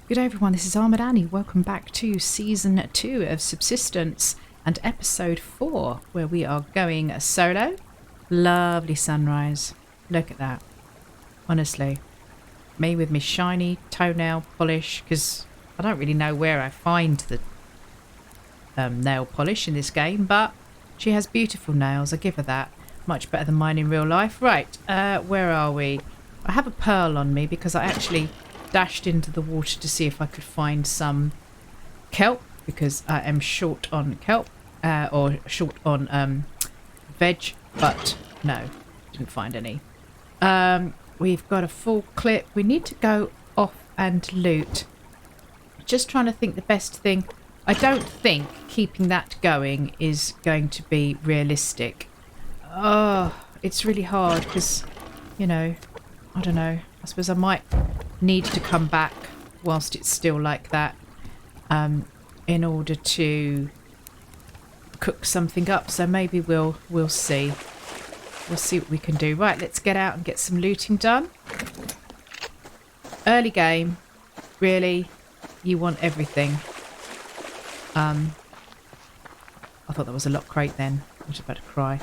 Good day everyone, this is Armoured Annie. Welcome back to Season 2 of Subsistence and Episode 4, where we are going solo. Lovely sunrise. Look at that. Honestly. Me with my shiny toenail polish, because I don't really know where I find the nail polish in this game, but she has beautiful nails, I give her that. Much better than mine in real life. Right, where are we? I have a pearl on me because I actually dashed into the water to see if I could find some kelp, because I am short on kelp, or short on veg, but no, didn't find any. We've got a full clip. We need to go off and loot. Just trying to think the best thing. I don't think keeping that going is going to be realistic. Oh, it's really hard because, you know, I don't know. I suppose I might need to come back whilst it's still like that in order to cook something up. So maybe we'll see. We'll see what we can do. Right, let's get out and get some looting done. Early game, really, you want everything. I thought that was a lock crate then. I was about to cry.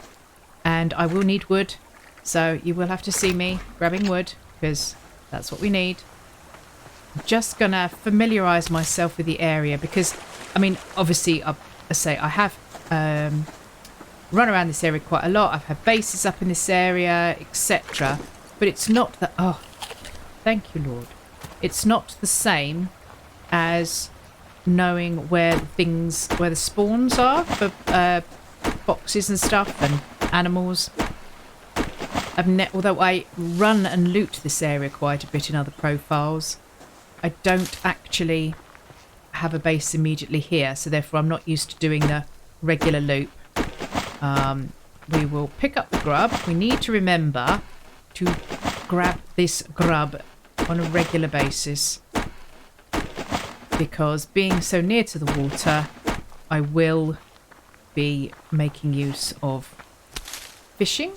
And I will need wood, so you will have to see me grabbing wood, because that's what we need. I'm just going to familiarise myself with the area, because, I mean, obviously, I have run around this area quite a lot. I've had bases up in this area, etc. But it's not that... Oh, thank you, Lord. It's not the same as knowing where the spawns are for boxes and stuff and animals. Although I run and loot this area quite a bit in other profiles, I don't actually have a base immediately here, so therefore I'm not used to doing the regular loop. We will pick up the grub. We need to remember to grab this grub on a regular basis, because being so near to the water, I will be making use of fishing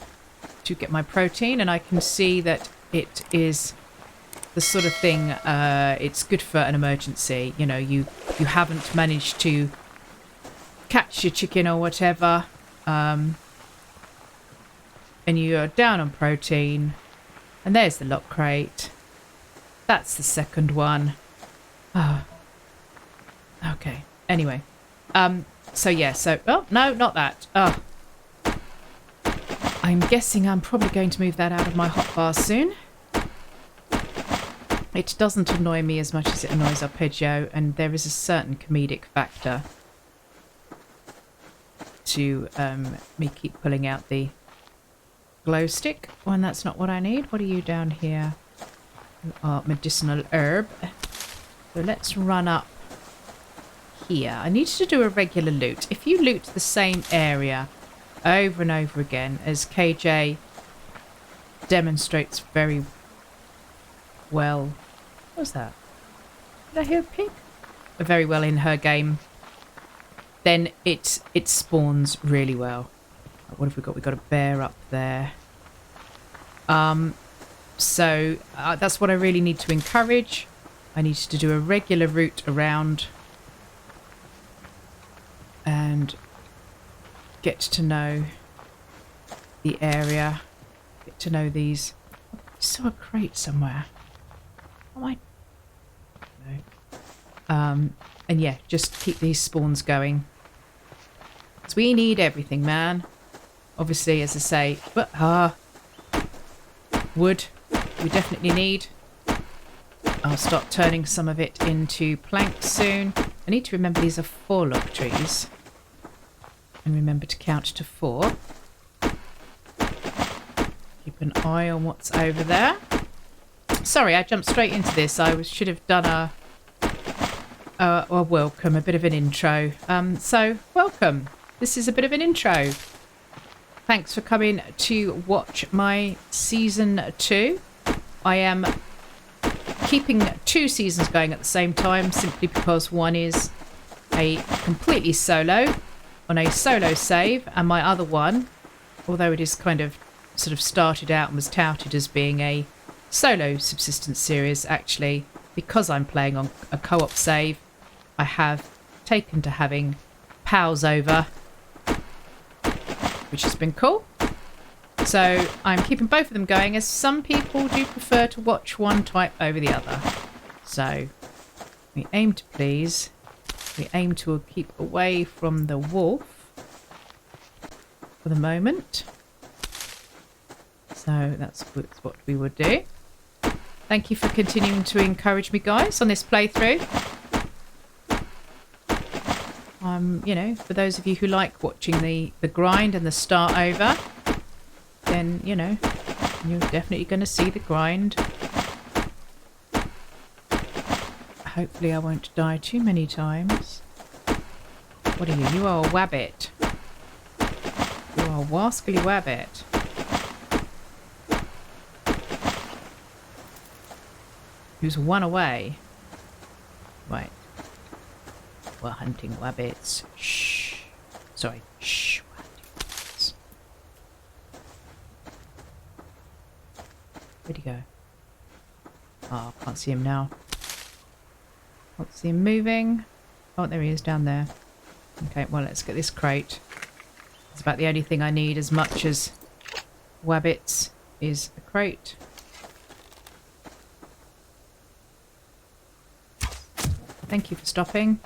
to get my protein, and I can see that it is the sort of thing, it's good for an emergency. You know, you haven't managed to catch your chicken or whatever, and you're down on protein, and there's the lock crate. That's the second one. Oh. Okay, anyway. So yeah, oh, no, not that. Oh. I'm guessing I'm probably going to move that out of my hotbar soon. It doesn't annoy me as much as it annoys Arpeggio, and there is a certain comedic factor to me keep pulling out the glow stick when that's not what I need. What are you down here? You are medicinal herb. So let's run up here. I need to do a regular loot. If you loot the same area over and over again, as KJ demonstrates very well. What was that? Did I hear a pig? Very well in her game. Then it spawns really well. What have we got? We've got a bear up there. So that's what I really need to encourage. I need to do a regular route around and get to know the area, get to know these. I saw a crate somewhere. Oh, I no. And yeah, just keep these spawns going. So we need everything, man. Obviously, as I say, but wood we definitely need. I'll start turning some of it into planks soon. I need to remember these are 4 log trees. And remember to count to 4. Keep an eye on what's over there. Sorry, I jumped straight into this. I should have done a welcome, a bit of an intro. So, welcome. This is a bit of an intro. Thanks for coming to watch my Season 2. I am keeping 2 seasons going at the same time, simply because one is a completely solo, on a solo save, and my other one, although it is kind of sort of started out and was touted as being a solo subsistence series, actually because I'm playing on a co-op save, I have taken to having pals over, which has been cool. So I'm keeping both of them going, as some people do prefer to watch one type over the other. So we aim to please. We aim to keep away from the wolf for the moment. So that's what we would do. Thank you for continuing to encourage me, guys, on this playthrough. You know, for those of you who like watching the grind and the start over, then, you know, you're definitely going to see the grind. Hopefully I won't die too many times. What are you? You are a wabbit. You are a wascally wabbit. Who's one away. Right. We're hunting wabbits. Shh. Sorry. Shh. We're hunting wabbits. Where'd he go? Oh, can't see him now. Can't see him moving. Oh, there he is down there. Okay, well, let's get this crate. It's about the only thing I need as much as wabbits is a crate. Thank you for stopping.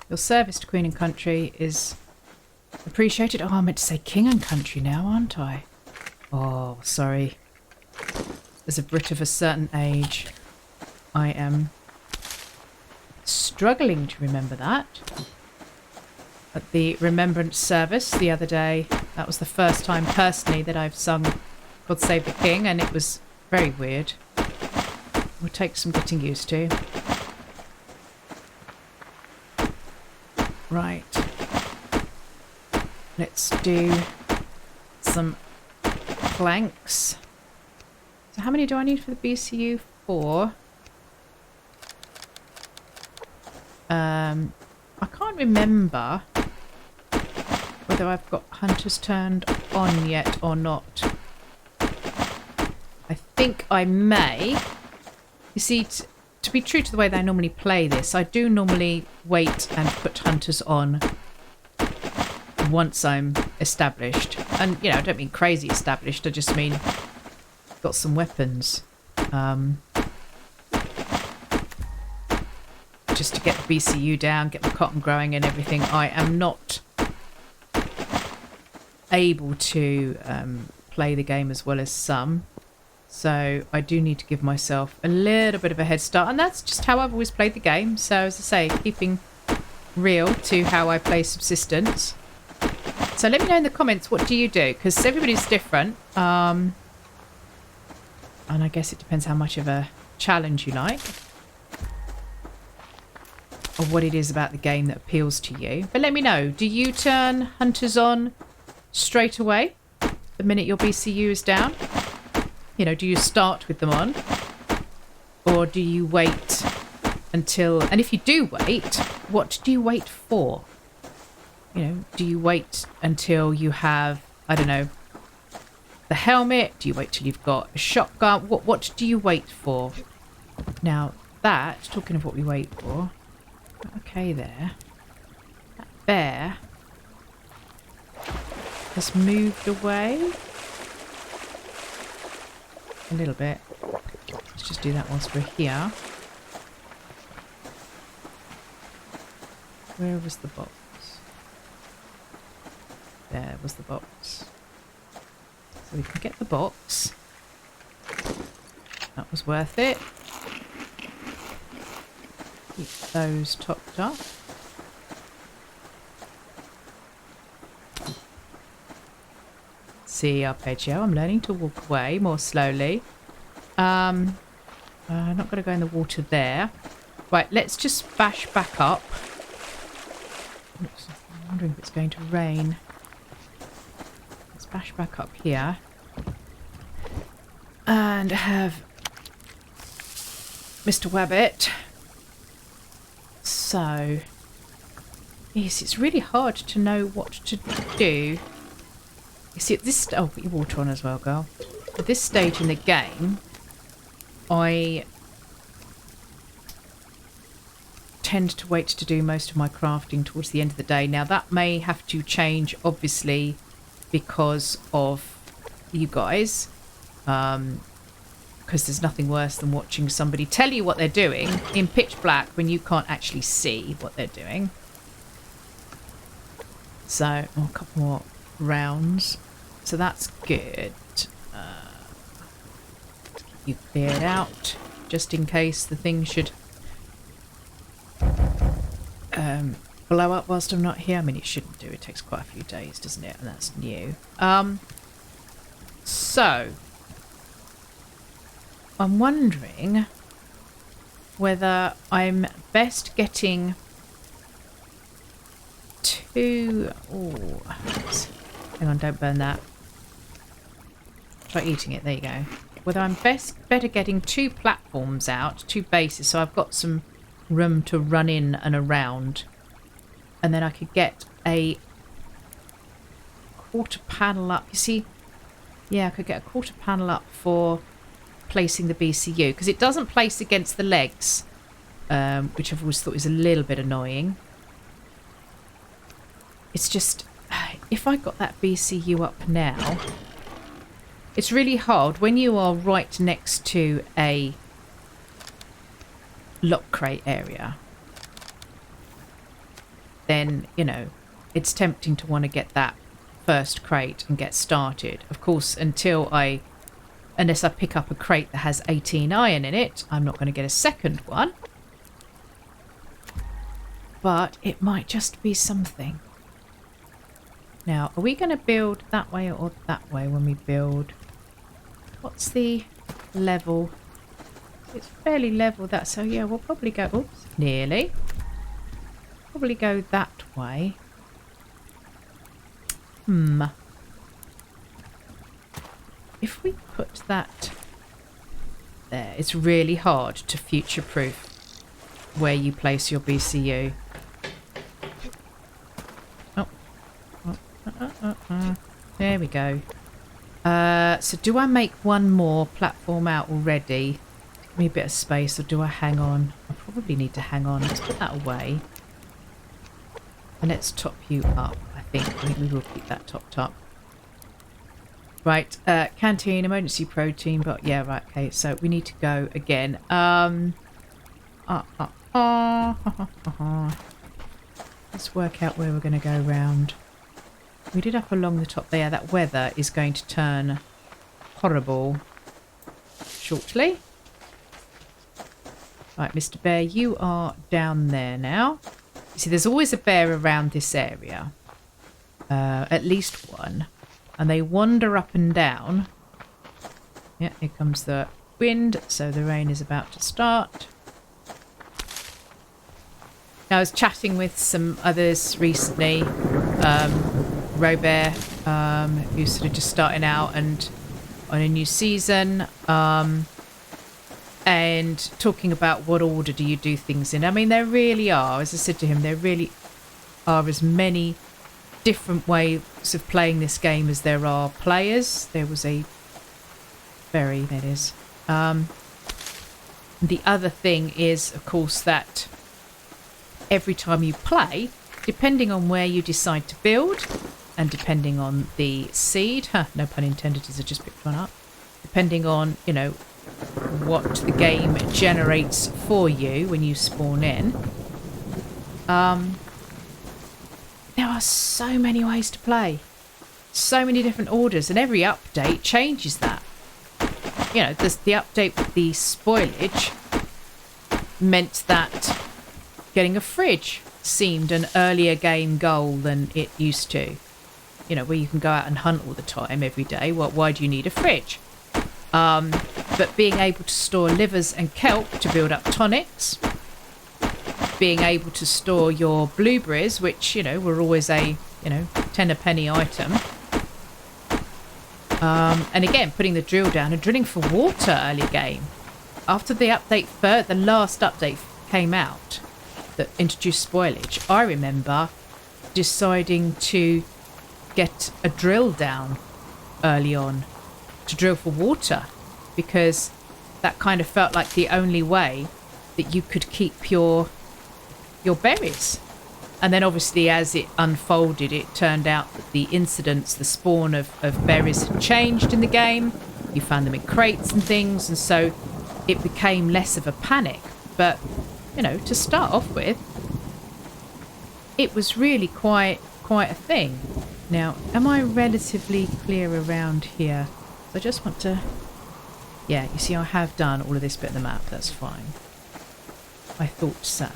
Your service to Queen and Country is appreciated. Oh, I meant to say King and Country now, aren't I? Oh, sorry. As a Brit of a certain age, I am struggling to remember that. At the Remembrance service the other day, that was the first time personally that I've sung God Save the King, and it was very weird. Will take some getting used to. Right. Let's do some planks. So how many do I need for the BCU? 4. I can't remember whether I've got hunters turned on yet or not. I think I may. You see, to be true to the way that I normally play this, I do normally wait and put hunters on once I'm established. And, you know, I don't mean crazy established, I just mean got some weapons. Just to get the BCU down, get the cotton growing and everything. I am not able to play the game as well as some. So I do need to give myself a little bit of a head start. And that's just how I've always played the game. So as I say, keeping real to how I play Subsistence. So let me know in the comments, what do you do? Because everybody's different. And I guess it depends how much of a challenge you like. Or what it is about the game that appeals to you. But let me know, do you turn hunters on straight away the minute your BCU is down? You know, do you start with them on? Or do you wait until... And if you do wait, what do you wait for? You know, do you wait until you have, I don't know, the helmet? Do you wait till you've got a shotgun? What do you wait for? Now, that, talking of what we wait for... Okay there. That bear has moved away a little bit. Let's just do that whilst we're here. Where was the box? There was the box. So we can get the box. That was worth it. Keep those topped up. See, arpeggio. I'm learning to walk away more slowly. I'm not going to go in the water there. Right, let's just bash back up. Oops, I'm wondering if it's going to rain. Let's bash back up here. And have Mr. Wabbit. So, yes, it's really hard to know what to do. You see, at this... Oh, put your water on as well, girl. At this stage in the game, I tend to wait to do most of my crafting towards the end of the day. Now that may have to change, obviously, because of you guys. Because there's nothing worse than watching somebody tell you what they're doing in pitch black when you can't actually see what they're doing. So, a couple more rounds. So that's good. You cleared out, just in case the thing should blow up whilst I'm not here. I mean, it shouldn't do. It takes quite a few days, doesn't it? And that's new. So, I'm wondering whether I'm best getting two... Oh, hang on, don't burn that. Try eating it, there you go. Whether I'm better getting two platforms out, two bases, so I've got some room to run in and around. And then I could get a quarter panel up. You see, yeah, I could get a quarter panel up for placing the BCU, because it doesn't place against the legs, which I've always thought is a little bit annoying. It's just, if I got that BCU up now, it's really hard when you are right next to a lock crate area. Then, you know, it's tempting to want to get that first crate and get started. Of course, unless I pick up a crate that has 18 iron in it, I'm not going to get a second one. But it might just be something. Now, are we going to build that way or that way when we build? What's the level? It's fairly level, that, so yeah, we'll probably go, oops, nearly. Probably go that way. If we put that there, it's really hard to future-proof where you place your BCU. There we go. So do I make one more platform out already? Give me a bit of space, or do I hang on? I probably need to hang on. Let's put that away. And let's top you up, I think we will keep that topped up. Right, canteen, emergency protein, but yeah, right, okay, so we need to go again. Let's work out where we're going to go round. We did up along the top there. That weather is going to turn horrible shortly. Right, Mr. Bear, you are down there now. You see, there's always a bear around this area. At least one. And they wander up and down. Yeah, here comes the wind. So the rain is about to start. Now, I was chatting with some others recently. Robert, who's sort of just starting out and on a new season. And talking about what order do you do things in. I mean, there really are, as I said to him, there really are as many different ways of playing this game as there are players. There was a there it is. The other thing is, of course, that every time you play, depending on where you decide to build and depending on the seed, no pun intended as I just picked one up, depending on, you know, what the game generates for you when you spawn in, there are so many ways to play, so many different orders, and every update changes that. You know, the update with the spoilage meant that getting a fridge seemed an earlier game goal than it used to. You know, where you can go out and hunt all the time every day. Why do you need a fridge? But being able to store livers and kelp to build up tonics, being able to store your blueberries, which, you know, were always a, you know, 10 a penny item. And again, putting the drill down and drilling for water early game. After the update, the last update came out that introduced spoilage, I remember deciding to get a drill down early on to drill for water, because that kind of felt like the only way that you could keep your berries. And then obviously as it unfolded, it turned out that the incidence, the spawn of berries had changed in the game. You found them in crates and things, and so it became less of a panic. But, you know, to start off with, it was really quite a thing. Now, am I relatively clear around here? I just want to... Yeah, you see I have done all of this bit of the map, that's fine. I thought so.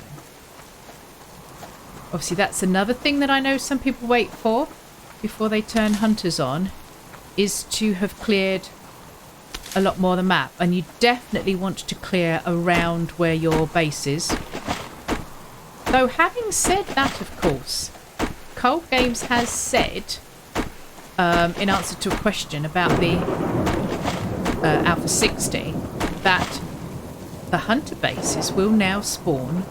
Obviously that's another thing that I know some people wait for before they turn hunters on, is to have cleared a lot more of the map. And you definitely want to clear around where your base is. Though having said that, of course, Cold Games has said, in answer to a question about the Alpha 60, that the hunter bases will now spawn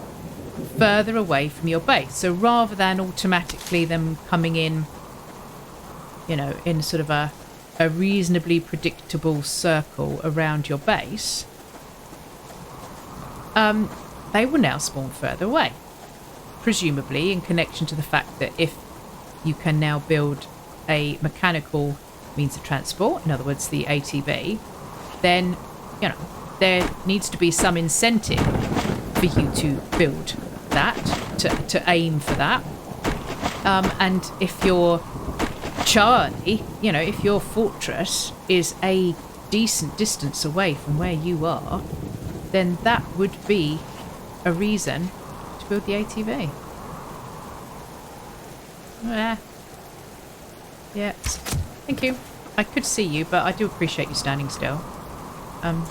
further away from your base. So rather than automatically them coming in, you know, in sort of a reasonably predictable circle around your base, they will now spawn further away. Presumably in connection to the fact that if you can now build a mechanical means of transport, in other words the ATV, then, you know, there needs to be some incentive for you to build that, to aim for that. And if your Charlie, you know, if your fortress is a decent distance away from where you are, then that would be a reason to build the ATV. Yeah, thank you. I could see you, but I do appreciate you standing still. A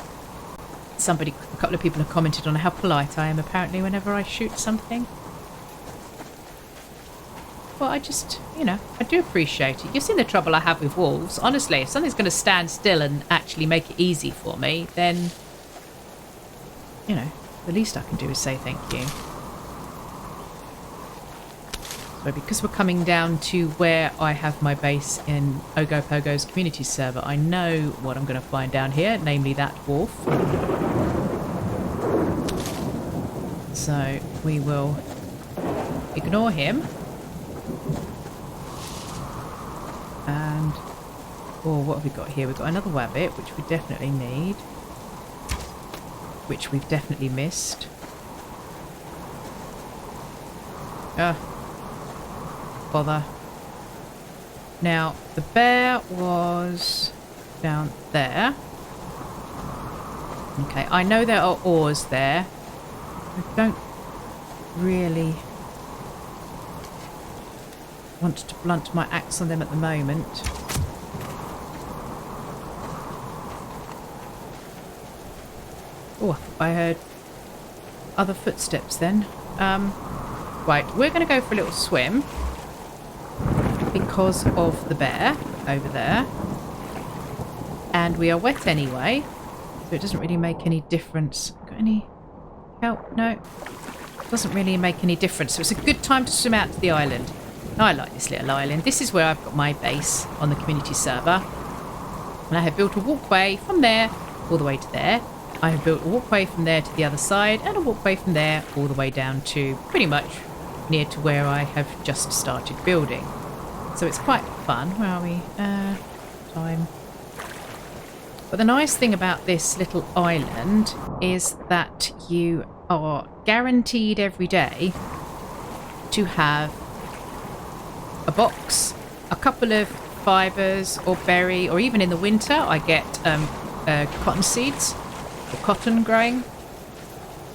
couple of people have commented on how polite I am apparently whenever I shoot something. Well, I just, you know, I do appreciate it. You've seen the trouble I have with wolves. Honestly, if something's going to stand still and actually make it easy for me, then, you know, the least I can do is say thank you. So because we're coming down to where I have my base in Ogopogo's community server, I know what I'm going to find down here, namely that wolf. So we will ignore him. And, oh, what have we got here? We've got another wabbit, which we definitely need. Which we've definitely missed. Bother. Now, the bear was down there. Okay, I know there are ores there. I don't really want to blunt my axe on them at the moment. Oh, I heard other footsteps then. Right, we're going to go for a little swim because of the bear over there. And we are wet anyway, so it doesn't really make any difference. Got any help? No. Doesn't really make any difference. So it's a good time to swim out to the island. I like this little island. This is where I've got my base on the community server. And I have built a walkway from there all the way to there. I have built a walkway from there to the other side and a walkway from there all the way down to pretty much near to where I have just started building. So it's quite fun. Where are we? Time. But the nice thing about this little island is that you are guaranteed every day to have a box, a couple of fibres or berry, or even in the winter I get cotton seeds or cotton growing.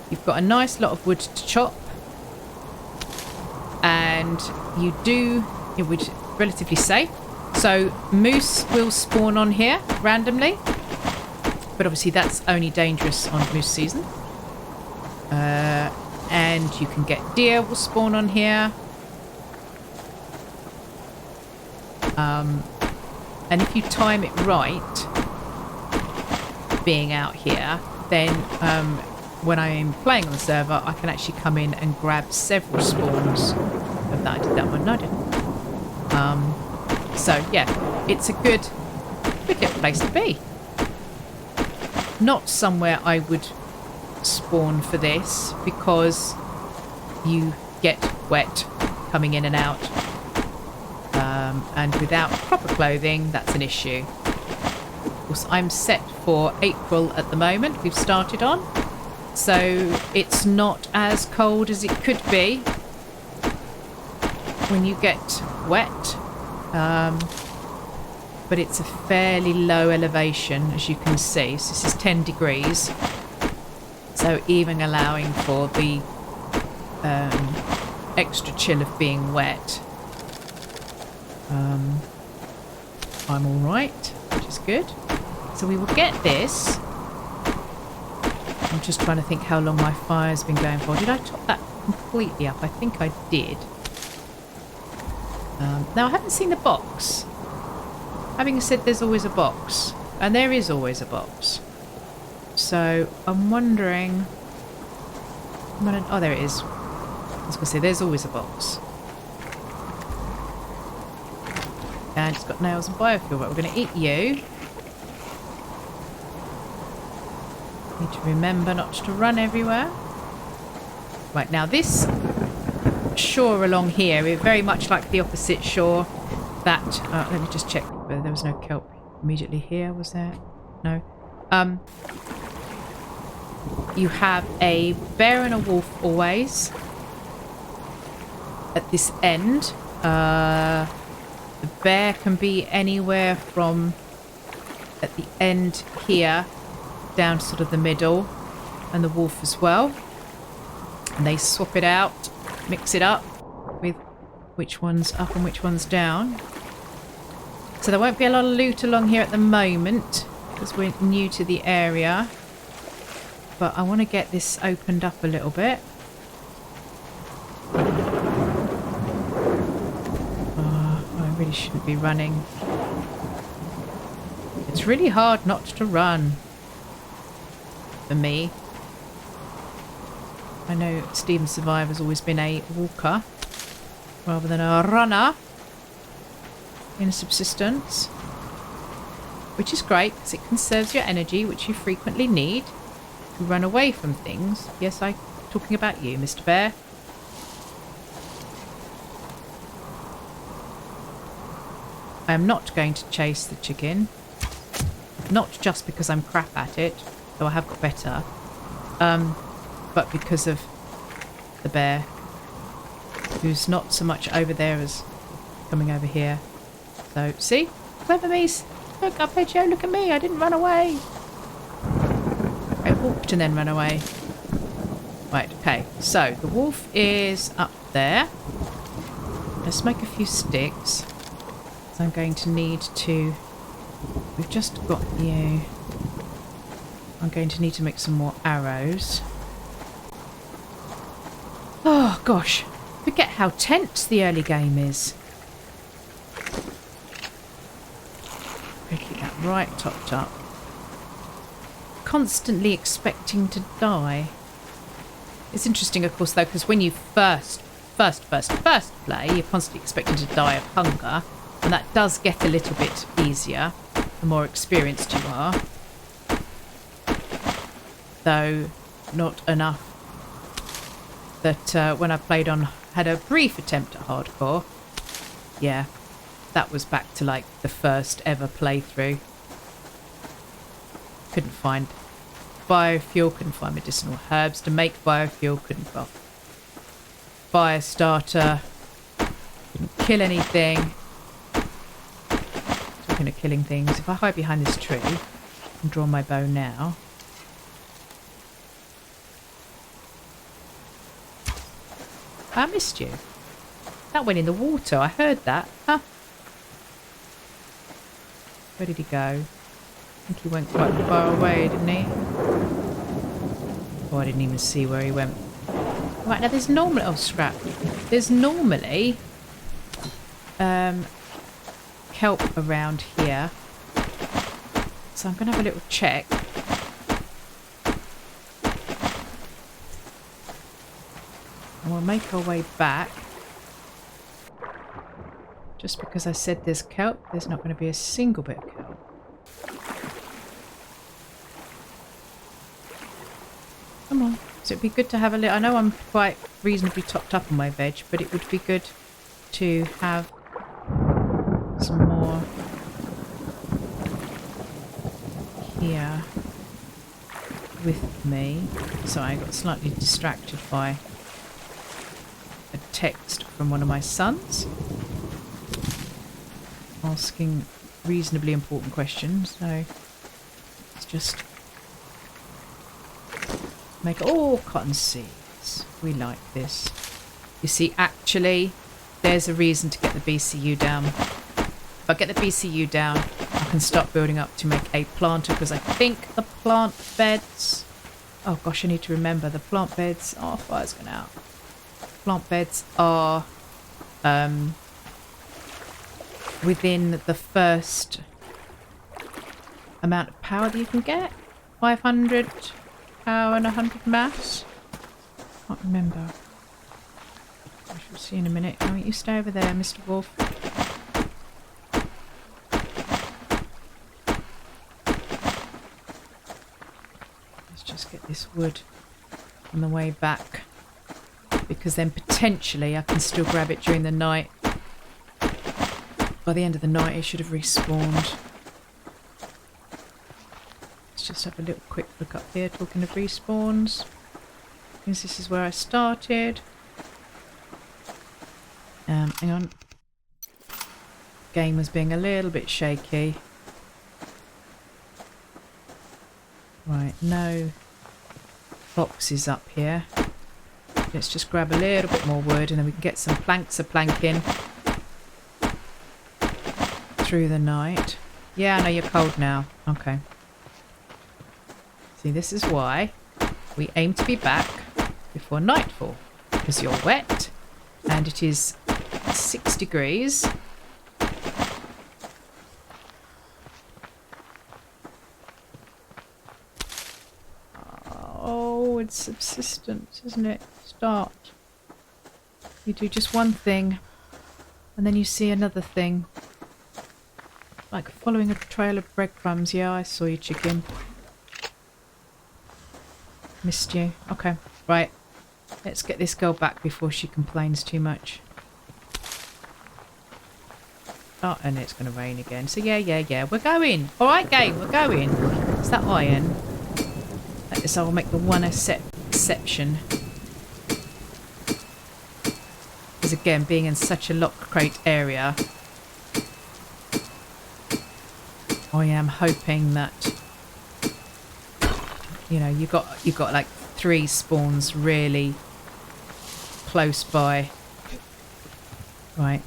You've got a nice lot of wood to chop, and it would relatively safe. So moose will spawn on here randomly, but obviously that's only dangerous on moose season. And you can get deer will spawn on here. And if you time it right, being out here, then when I'm playing on the server, I can actually come in and grab several spawns of that. I did that one, no I didn't. So yeah, it's a good little place to be. not somewhere I would spawn for this, because you get wet coming in and out. And without proper clothing, that's an issue. Of course, I'm set for April at the moment. We've started on. So it's not as cold as it could be when you get wet. But it's a fairly low elevation, as you can see. So this is 10 degrees. So even allowing for the extra chill of being wet, I'm all right, which is good. So we will get this. I'm just trying to think how long my fire's been going for. Did I top that completely up? I think I did. Now, I haven't seen the box. Having said there's always a box, and there is always a box. So I'm wondering... Oh, there it is. I was going to say, there's always a box. And it's got nails and biofuel. Right, we're going to eat you. Need to remember not to run everywhere. Right, now this shore along here is very much like the opposite shore that... let me just check whether there was no kelp immediately here. Was there? No. You have a bear and a wolf always at this end. The bear can be anywhere from at the end here down to sort of the middle, and the wolf as well. And they swap it out, mix it up with which one's up and which one's down. So there won't be a lot of loot along here at the moment because we're new to the area. But I want to get this opened up a little bit. I really shouldn't be running. It's really hard not to run. For me. I know Steven Survivor's always been a walker rather than a runner in Subsistence. Which is great because it conserves your energy, which you frequently need to run away from things. Yes, I'm talking about you, Mr. Bear. I am not going to chase the chicken. Not just because I'm crap at it, though I have got better. But because of the bear, who's not so much over there as coming over here. So, see? Clever me. Look, I played you. Look at me. I didn't run away. I walked and then ran away. Right, okay. So, the wolf is up there. Let's make a few sticks. So I'm going to need to... We've just got you. I'm going to need to make some more arrows. Oh, gosh. Forget how tense the early game is. Keep that right topped up. Constantly expecting to die. It's interesting, of course, though, because when you first play, you're constantly expecting to die of hunger. And that does get a little bit easier the more experienced you are. Though not enough that when I played on, had a brief attempt at hardcore. Yeah, that was back to like the first ever playthrough. Couldn't find biofuel, couldn't find medicinal herbs to make biofuel, couldn't find fire starter, couldn't kill anything. Talking of killing things, if I hide behind this tree and draw my bow now. I missed you. That went in the water. I heard that. Huh? Where did he go? I think he went quite far away, didn't he? Oh, I didn't even see where he went. Right, now there's normally... Oh, scrap. There's normally... kelp around here. So I'm going to have a little check. And we'll make our way back. Just because I said there's kelp, there's not going to be a single bit of kelp. So it'd be good to have a little... I know I'm quite reasonably topped up on my veg, but it would be good to have some more here with me. So I got slightly distracted by a text from one of my sons asking reasonably important questions. So let's just make all cotton seeds. We like this. You see, actually, there's a reason to get the BCU down. If I get the BCU down, I can start building up to make a planter, because I think the plant beds... Oh gosh, I need to remember. The plant beds... Oh, fire's gone out. Plant beds are within the first amount of power that you can get. 500 power and 100 mass. Can't remember. I shall see in a minute. Oh, you stay over there, Mr. Wolf. Let's just get this wood on the way back, because then potentially I can still grab it during the night. By the end of the night it should have respawned. Let's just have a little quick look up here, talking of respawns. Because this is where I started. Hang on. Game was being a little bit shaky. Right, no boxes up here. Let's just grab a little bit more wood and then we can get some planks of planking through the night. Yeah, I know you're cold now. Okay. See, this is why we aim to be back before nightfall, because you're wet and it is 6 degrees. Oh, it's subsistence, isn't it? Start. You do just one thing and then you see another thing. Like following a trail of breadcrumbs. Yeah, I saw you, chicken. Missed you. Okay, right. Let's get this girl back before she complains too much. Oh, and it's going to rain again. So yeah. We're going. All right, game. We're going. Is that iron? So I'll make the one exception. Because again, being in such a lock crate area, I am hoping that, you know, you got like 3 spawns really close by. Right,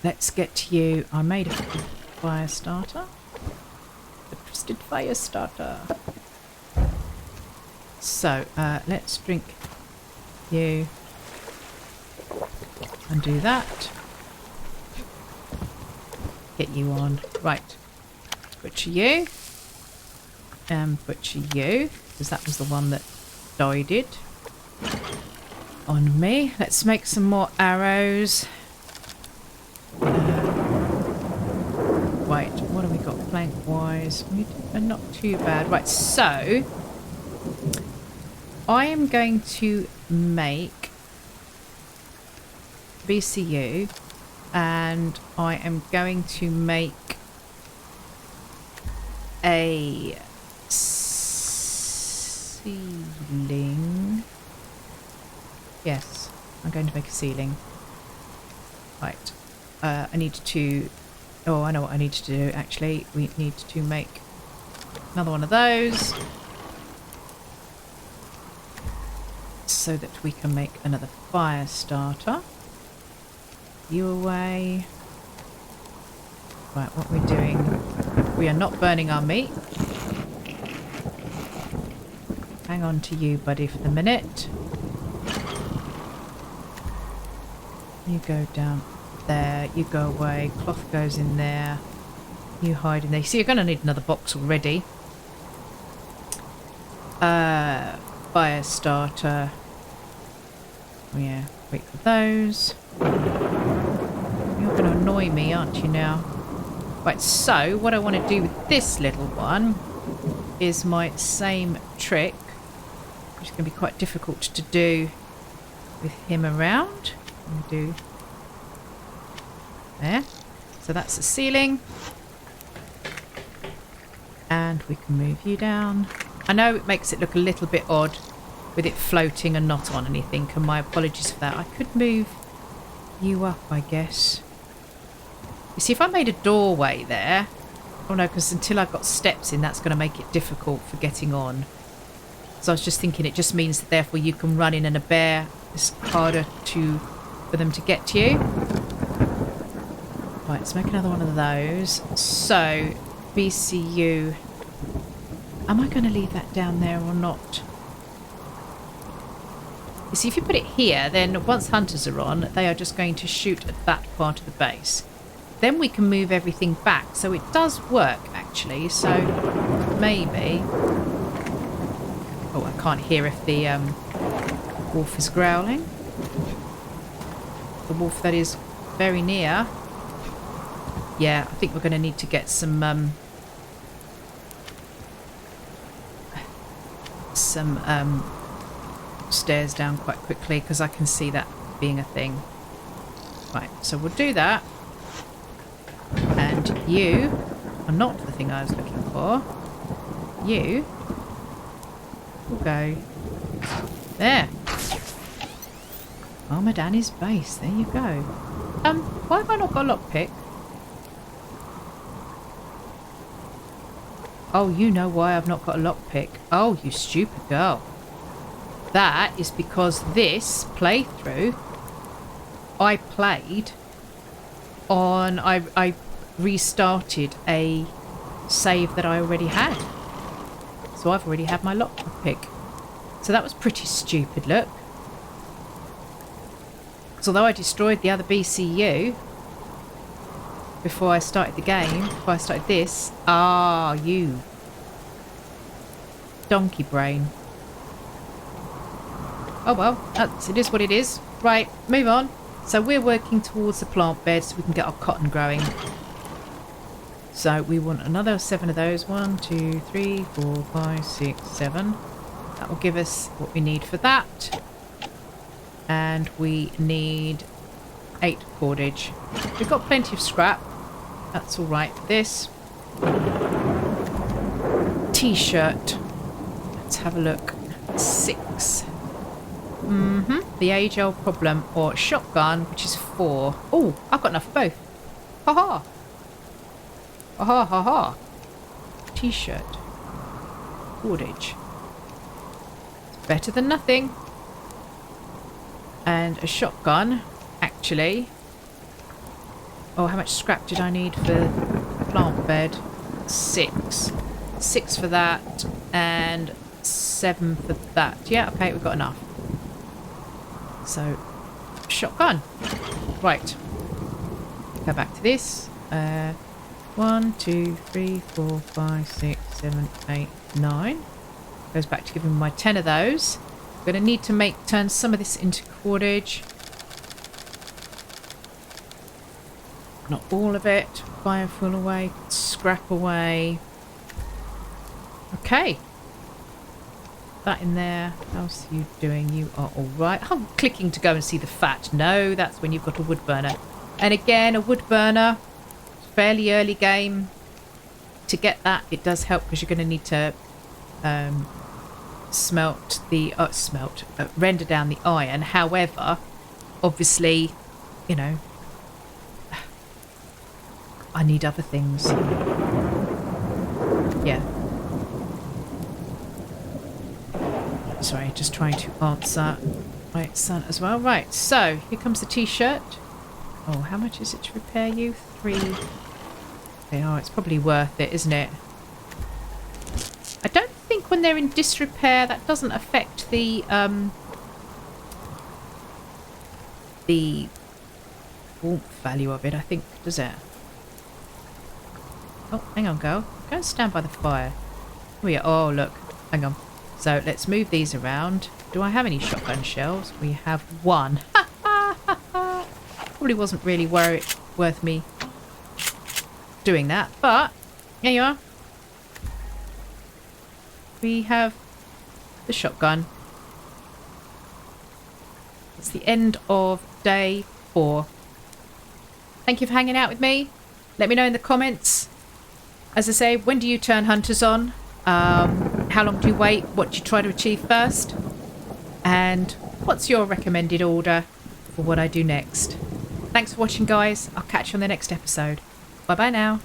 let's get to you. I made a fire starter. The twisted fire starter. So let's drink you and do that. Get you on. Right. Butcher you. And butcher you. Because that was the one that died on me. Let's make some more arrows. Right. What have we got plank wise? Not too bad. Right. So I am going to make BCU and I am going to make a ceiling. Yes, I'm going to make a ceiling. Right. I need to... Oh, I know what I need to do, actually. We need to make another one of those, so that we can make another fire starter. You away. Right, what we're doing... We are not burning our meat. Hang on to you, buddy, for the minute. You go down there. You go away. Cloth goes in there. You hide in there. See, you're going to need another box already. Fire starter. Oh, yeah, wait for those. You're going to annoy me, aren't you now? Right, so what I want to do with this little one is my same trick. which is going to be quite difficult to do with him around. I'm going to do there. So that's the ceiling. And we can move you down. I know it makes it look a little bit odd with it floating and not on anything, and my apologies for that. I could move you up, I guess. You see, if I made a doorway there... Oh no, because until I've got steps in, that's going to make it difficult for getting on. So I was just thinking it just means that therefore you can run in and a bear is harder for them to get to you. Right, let's make another one of those. So, BCU. Am I going to leave that down there or not? You see, if you put it here, then once hunters are on, they are just going to shoot at that part of the base. Then we can move everything back. So it does work, actually. So maybe... Oh, I can't hear if the wolf is growling. The wolf that is very near. Yeah, I think we're going to need to get some stairs down quite quickly, because I can see that being a thing. Right, so we'll do that. And you are not the thing I was looking for. You will go there. Armour Danny's base. There you go. Why have I not got a lockpick? Oh, you know why I've not got a lockpick. Oh, you stupid girl. That is because this playthrough I played on... I restarted a save that I already had. So I've already had my lockpick. So that was pretty stupid, look. Because although I destroyed the other BCU before I started the game, before I started this... Ah, you donkey brain. Oh well, it is what it is. Right, move on. So we're working towards the plant bed so we can get our cotton growing. So we want another 7 of those. 1, 2, 3, 4, 5, 6, 7. That will give us what we need for that. And we need 8 cordage. We've got plenty of scrap. That's all right for this. T-shirt. Let's have a look. 6. The age-old problem. Or shotgun, which is 4. Oh, I've got enough for both. Ha-ha. Ha-ha, ha-ha. T-shirt. Cordage. It's better than nothing. And a shotgun, actually. Oh, how much scrap did I need for the plant bed? 6. 6 for that. And 7 for that. Yeah, okay, we've got enough. So, shotgun. Right. Go back to this. 1, 2, 3, 4, 5, 6, 7, 8, 9. Goes back to giving me my 10 of those. I'm going to need to turn some of this into cordage. Not all of it. Biofuel away. Scrap away. Okay. That in there. How's you doing? You are alright. I'm clicking to go and see the fat. No, that's when you've got a wood burner. And again, a wood burner. Fairly early game. To get that, it does help because you're going to need to render down the iron. However, obviously, you know, I need other things. Yeah. Sorry, just trying to answer my son as well. Right, so here comes the t-shirt. Oh, how much is it to repair you? 3. Okay, oh, it's probably worth it, isn't it? I don't think when they're in disrepair that doesn't affect the warmth value of it, I think, does it? Oh, hang on, girl. Go and stand by the fire. Oh, yeah. Oh, look. Hang on. So let's move these around. Do I have any shotgun shells? We have 1. Probably wasn't really worth me doing that, but here you are. We have the shotgun. It's the end of day 4. Thank you for hanging out with me. Let me know in the comments. As I say, when do you turn hunters on? How long do you wait? What do you try to achieve first? And what's your recommended order for what I do next? Thanks for watching, guys. I'll catch you on the next episode. Bye bye now.